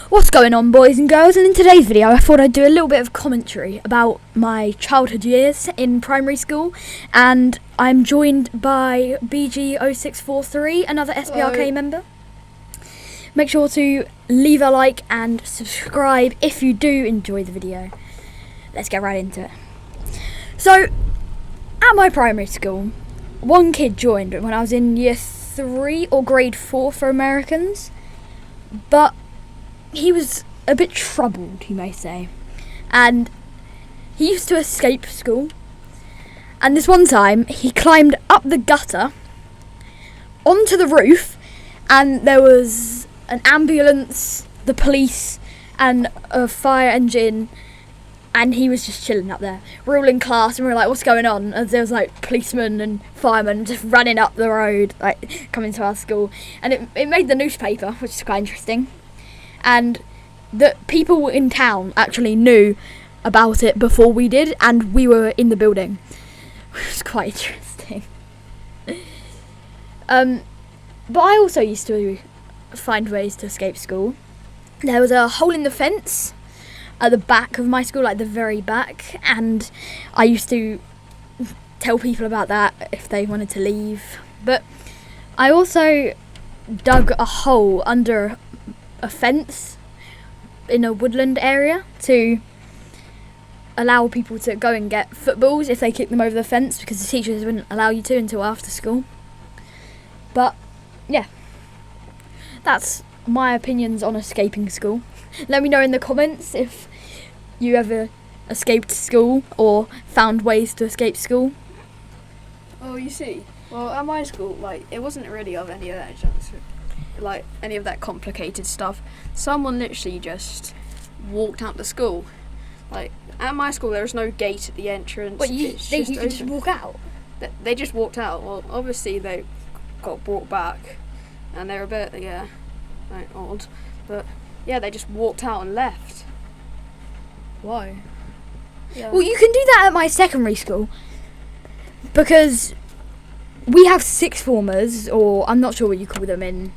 What's going on, boys and girls? And in today's video I thought I'd do a little bit of commentary about my childhood years in primary school, and I'm joined by BG0643, another SPRK member. Make sure to leave a like and subscribe if you do enjoy the video. Let's get right into it. So, at my primary school, one kid joined when I was in year 3 or grade 4 for Americans, but he was a bit troubled, you may say, and he used to escape school. And this one time he climbed up the gutter onto the roof, and there was an ambulance, the police and a fire engine, and he was just chilling up there. We're all in class and we were like, what's going on? And there was like policemen and firemen just running up the road, like coming to our school, and it made the newspaper, which is quite interesting. And the people in town actually knew about it before we did, and we were in the building, which was quite interesting. But I also used to find ways to escape school. There was a hole in the fence at the back of my school, like the very back, and I used to tell people about that if they wanted to leave. But I also dug a hole under a fence in a woodland area to allow people to go and get footballs if they kicked them over the fence, because the teachers wouldn't allow you to until after school. But yeah, that's my opinions on escaping school. Let me know in the comments if you ever escaped school or found ways to escape school. Oh, you see, well, at my school, like, it wasn't really of any of that like any of that complicated stuff. Someone literally just walked out the school. Like, at my school there was no gate at the entrance. But you could just walk out? They just walked out. Well, obviously they got brought back and they were a bit, like, odd, but yeah, they just walked out and left. Why? Yeah. Well, you can do that at my secondary school, because we have sixth formers, or I'm not sure what you call them in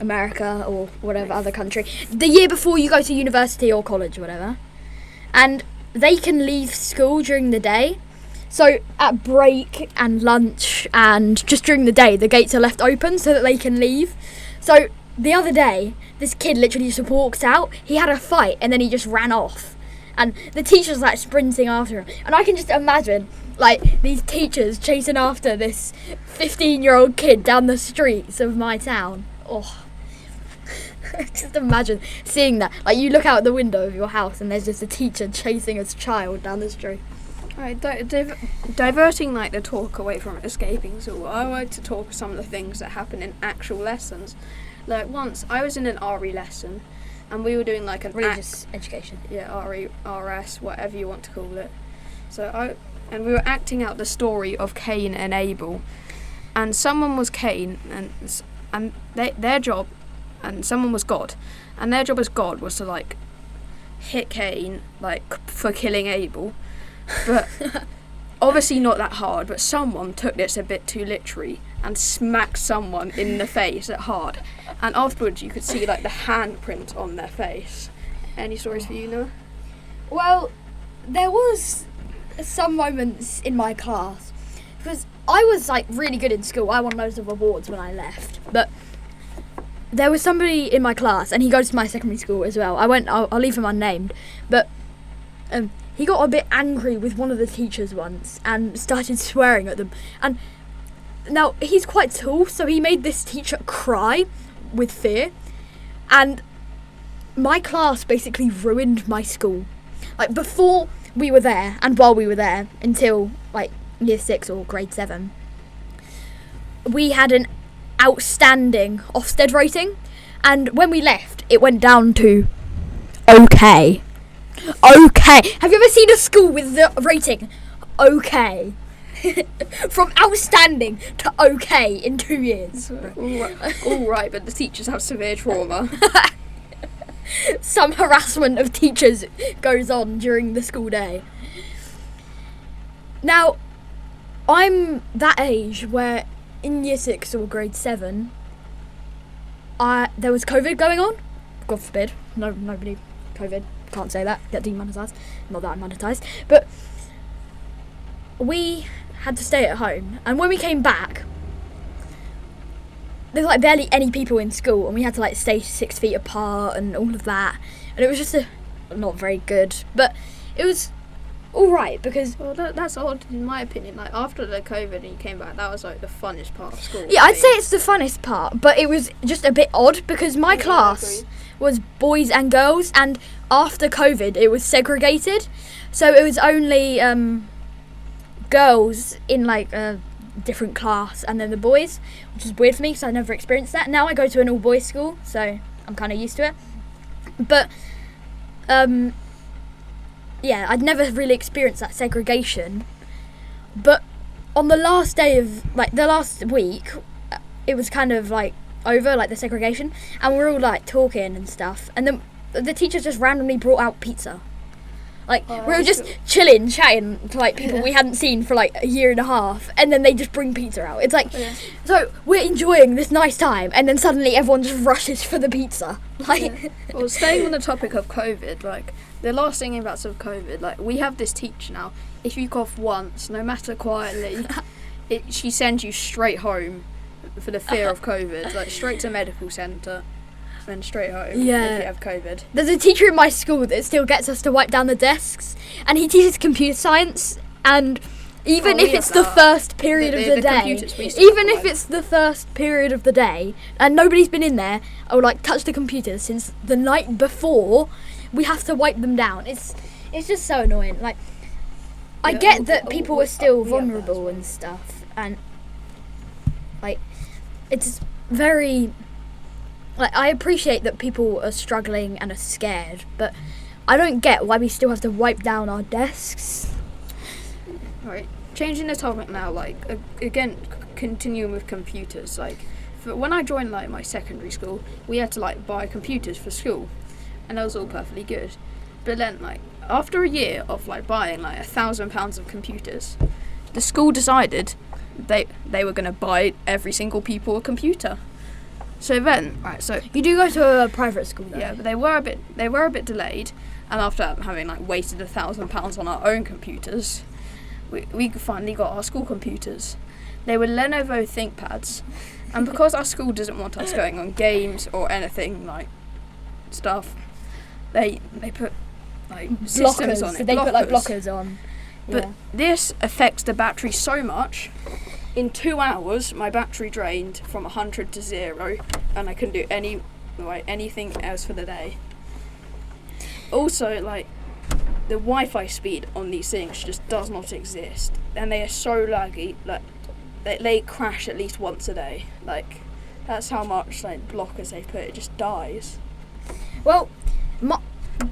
America or whatever other country, the year before you go to university or college or whatever, and they can leave school during the day. So at break and lunch and just during the day, the gates are left open so that they can leave. So the other day, this kid literally just walked out. He had a fight and then he just ran off, and the teacher's like sprinting after him, and I can just imagine like these teachers chasing after this 15-year-old kid down the streets of my town. Oh, just imagine seeing that. Like, you look out the window of your house and there's just a teacher chasing his child down the street. Right, diverting like the talk away from escaping school, I like to talk some of the things that happen in actual lessons. Like, once I was in an RE lesson and we were doing like an religious education. Yeah, RE, RS, whatever you want to call it. And we were acting out the story of Cain and Abel, and someone was Cain, and their job, and someone was God, and their job as God was to like hit Cain like for killing Abel, but obviously not that hard. But someone took this a bit too literally and smacked someone in the face that hard, and afterwards you could see like the handprint on their face. Any stories for you, Noah? Well, there was some moments in my class, because I was like really good in school. I won loads of awards when I left, but there was somebody in my class, and he goes to my secondary school as well. I'll leave him unnamed, but he got a bit angry with one of the teachers once and started swearing at them. And now he's quite tall, so he made this teacher cry with fear, and my class basically ruined my school. Like, before we were there and while we were there until like year 6 or grade 7, we had an outstanding Ofsted rating, and when we left it went down to okay. Have you ever seen a school with the rating okay? From outstanding to okay in 2 years. All right, but the teachers have severe trauma. Some harassment of teachers goes on during the school day. Now, I'm that age where in year 6 or grade 7, there was COVID going on, God forbid, nobody, COVID, can't say that, get demonetised, not that I'm monetised, but we had to stay at home, and when we came back, there's like barely any people in school, and we had to like stay 6 feet apart and all of that, and it was just not very good, but it was alright because that's odd in my opinion. Like after the COVID and you came back, that was like the funnest part of school. yeah, I'd say it's the funnest part, but it was just a bit odd because my class was boys and girls, and after COVID it was segregated, so it was only girls in like a different class and then the boys, which is weird for me because I never experienced that. Now I go to an all boys school, so I'm kind of used to it, but yeah, I'd never really experienced that segregation. But on the last day of, like, the last week, it was kind of, like, over, like, the segregation. And we were all, like, talking and stuff. And then the teacher just randomly brought out pizza. Like, we were just chilling, chatting to, like, people we hadn't seen for, like, a year and a half. And then they just bring pizza out. It's like, so we're enjoying this nice time. And then suddenly everyone just rushes for the pizza. Like, well, staying on the topic of COVID, like, the last thing about sort of COVID, like, we have this teacher now. If you cough once, no matter quietly, she sends you straight home for the fear of COVID, like straight to medical centre, then straight home if you have COVID. There's a teacher in my school that still gets us to wipe down the desks, and he teaches computer science, and even if it's the first period of the day, even if it's the first period of the day, and nobody's been in there or like touched the computer since the night before, we have to wipe them down. It's just so annoying. Like, I get that people are still vulnerable and stuff, and like, it's very, like, I appreciate that people are struggling and are scared, but I don't get why we still have to wipe down our desks. Right, changing the topic now, like, again, continuing with computers, like, when I joined, like, my secondary school, we had to, like, buy computers for school, and that was all perfectly good. But then, like, after a year of, like, buying, like, £1,000 of computers, the school decided they were going to buy every single people a computer. So then, right, so You do go to a private school, though. yeah, but they were a bit delayed, and after having, like, wasted £1,000 on our own computers, we finally got our school computers. They were Lenovo ThinkPads, and because our school doesn't want us going on games or anything like stuff, they put like systems on it. So they put like blockers on. But this affects the battery so much. In 2 hours, my battery drained from 100 to 0, and I couldn't do anything else for the day. Also, like, the Wi-Fi speed on these things just does not exist, and they are so laggy. Like, they crash at least once a day. Like, that's how much like blockers they put. It just dies. Well,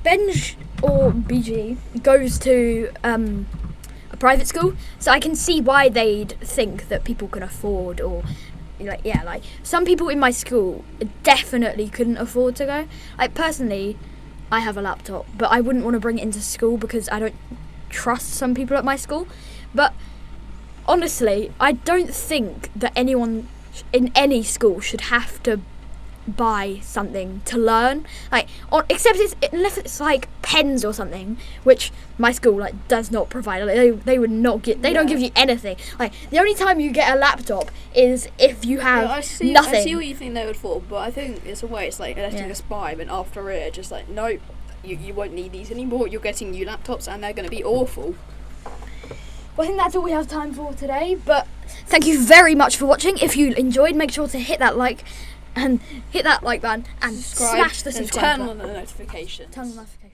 Benj or BG goes to a private school, so I can see why they'd think that people can afford, or like some people in my school definitely couldn't afford to go. Like, personally, I have a laptop, but I wouldn't want to bring it into school because I don't trust some people at my school. But honestly, I don't think that anyone in any school should have to buy something to learn, like, except unless it's like pens or something, which my school like does not provide. Like, they would not get. They don't give you anything. Like, the only time you get a laptop is if you have nothing. I see what you think they would for, but I think it's a way. It's like letting us buy, and after it, just like, no, you won't need these anymore. You're getting new laptops, and they're going to be awful. Well, I think that's all we have time for today. But thank you very much for watching. If you enjoyed, make sure to hit that like button and Subscribe smash the subscribe and button. turn on the notifications. Turn on the notifications.